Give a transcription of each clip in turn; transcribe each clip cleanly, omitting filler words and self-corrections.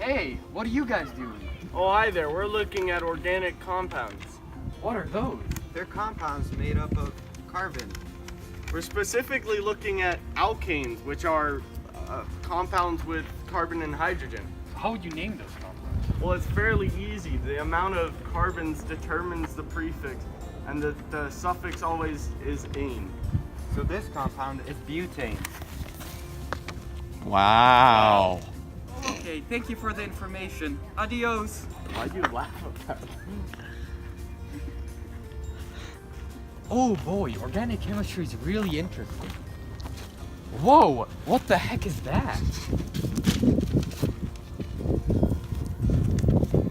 Hey, what are you guys doing? Oh, hi there. We're looking at organic compounds. What are those? They're compounds made up of carbon. We're specifically looking at alkanes, which are compounds with carbon and hydrogen. How would you name those compounds? Well, it's fairly easy. The amount of carbons determines the prefix, and the suffix always is -ane. So this compound is butane. Wow. Okay, thank you for the information. Adios. Why'd you laugh about that? Oh boy, organic chemistry is really interesting. Whoa, what the heck is that?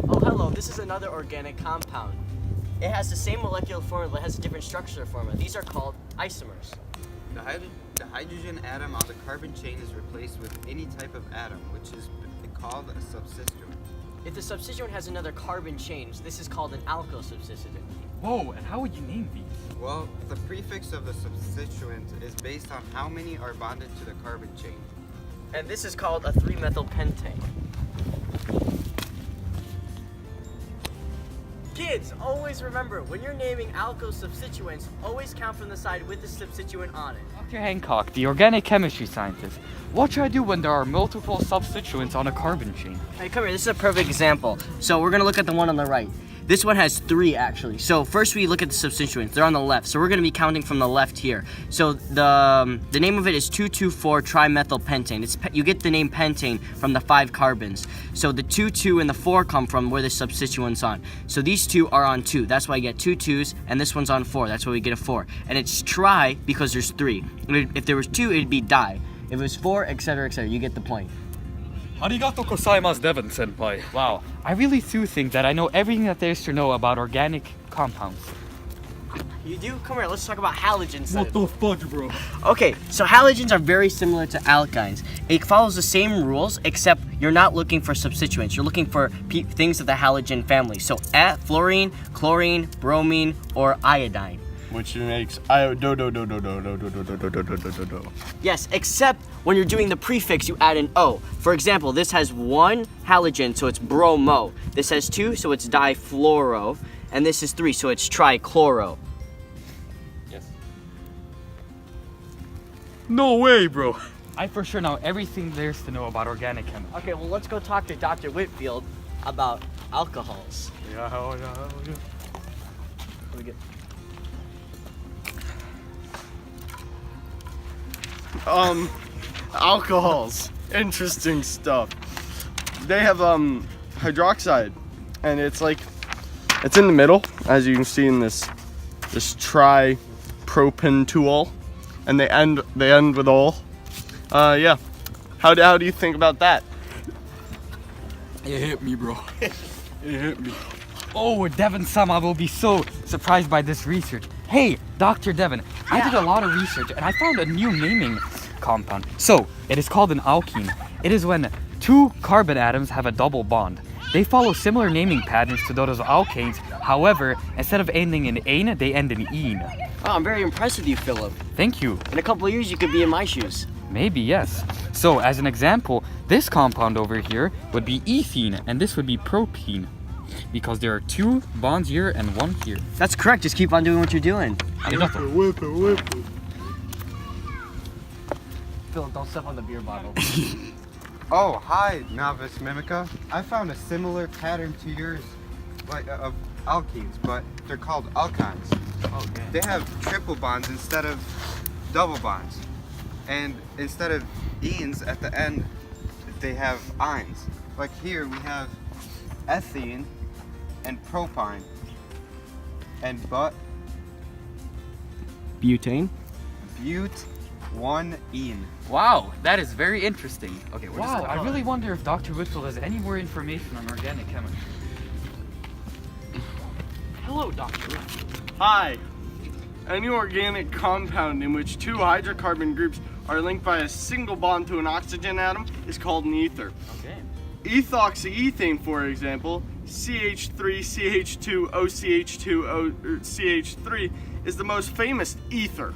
Oh, hello, this is another organic compound. It has the same molecular formula, but has a different structural formula. These are called isomers. The hydrogen atom on the carbon chain is replaced with any type of atom, which is called a substituent. If the substituent has another carbon change, this is called an alkyl substituent. Whoa, and how would you name these? Well, the prefix of the substituent is based on how many are bonded to the carbon chain. And this is called a 3-methylpentane. Kids, always remember, when you're naming alkyl substituents, always count from the side with the substituent on it. Dr. Hancock, the organic chemistry scientist. What should I do when there are multiple substituents on a carbon chain? Hey, come here, this is a perfect example. So we're gonna look at the one on the right. This one has 3 actually. So first we look at the substituents. They're on the left. So we're gonna be counting from the left here. So the name of it is 2,2,4-trimethylpentane. You get the name pentane from the 5 carbons. So the 2, 2, and the 4 come from where the substituent's on. So these 2 are on 2. That's why you get 2 2s, and this one's on 4. That's why we get a 4. And it's tri because there's 3. If there was 2, it'd be di. If it was 4, etc., etc., you get the point. Arigato gozaimasu, Devon senpai. Wow, I really do think that I know everything that there is to know about organic compounds. You do? Come here, let's talk about halogens. What the fudge, bro? Okay, so halogens are very similar to alkynes. It follows the same rules, except you're not looking for substituents. You're looking for things of the halogen family. So fluorine, chlorine, bromine, or iodine. Which makes Yes, except when you're doing the prefix, you add an O. For example, this has 1 halogen, so it's bromo. This has 2, so it's difluoro. And this is 3, so it's trichloro. Yes. No way, bro. I for sure know everything there is to know about organic chemistry. Okay, well, let's go talk to Dr. Whitfield about alcohols. Let me get... Alcohols. Interesting stuff. They have hydroxide, and it's in the middle, as you can see in this tripropanol, and they end with ol. Yeah. How do you think about that? It hit me, bro. It hit me. Oh, Devon-sama will be so surprised by this research. Hey, Dr. Devon, I did a lot of research and I found a new naming compound. So, it is called an alkene. It is when 2 carbon atoms have a double bond. They follow similar naming patterns to those of alkanes. However, instead of ending in ane, they end in ene. Oh, I'm very impressed with you, Philip. Thank you. In a couple of years, you could be in my shoes. Maybe, yes. So, as an example, this compound over here would be ethene, and this would be propene. Because there are 2 bonds here and 1 here. That's correct. Just keep on doing what you're doing. Arigato. Philip, don't step on the beer bottle. Oh, hi, novice Mimica. I found a similar pattern to yours, of alkenes, but they're called alkynes. Oh, good. They have triple bonds instead of double bonds. And instead of enes at the end, they have ines. Like here we have ethene and propine. And Butane. but-1-ene. Wow, that is very interesting. Okay, wow, I really wonder if Dr. Whitfield has any more information on organic chemistry. Hello, Dr. Hi. Any organic compound in which 2 hydrocarbon groups are linked by a single bond to an oxygen atom is called an ether. Okay. Ethoxyethane, for example, CH3CH2OCH2OCH3 is the most famous ether.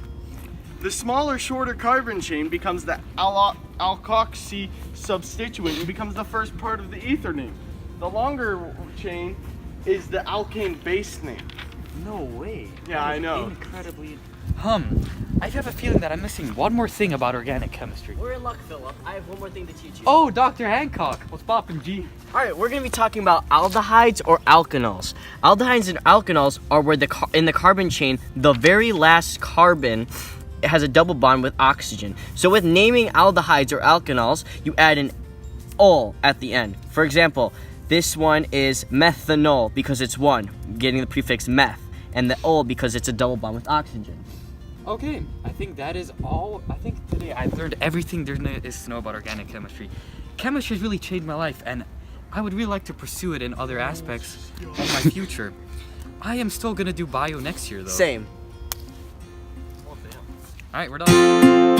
The smaller, shorter carbon chain becomes the alkoxy substituent and becomes the first part of the ether name. The longer chain is the alkane base name. No way. Yeah, I know. Incredibly. I have a feeling that I'm missing one more thing about organic chemistry. We're in luck, Philip. I have one more thing to teach you. Oh, Dr. Hancock. What's poppin', G? All right, we're gonna be talking about aldehydes or alkanols. Aldehydes and alkanols are where in the carbon chain, the very last carbon has a double bond with oxygen. So with naming aldehydes or alkanols, you add an ol at the end. For example, this one is methanol because it's one, getting the prefix meth, and the ol because it's a double bond with oxygen. Okay, I think that is all. I think today I've learned everything there is to know about organic chemistry. Chemistry has really changed my life, and I would really like to pursue it in other aspects of my future. I am still gonna do bio next year, though. Same. All right, we're done.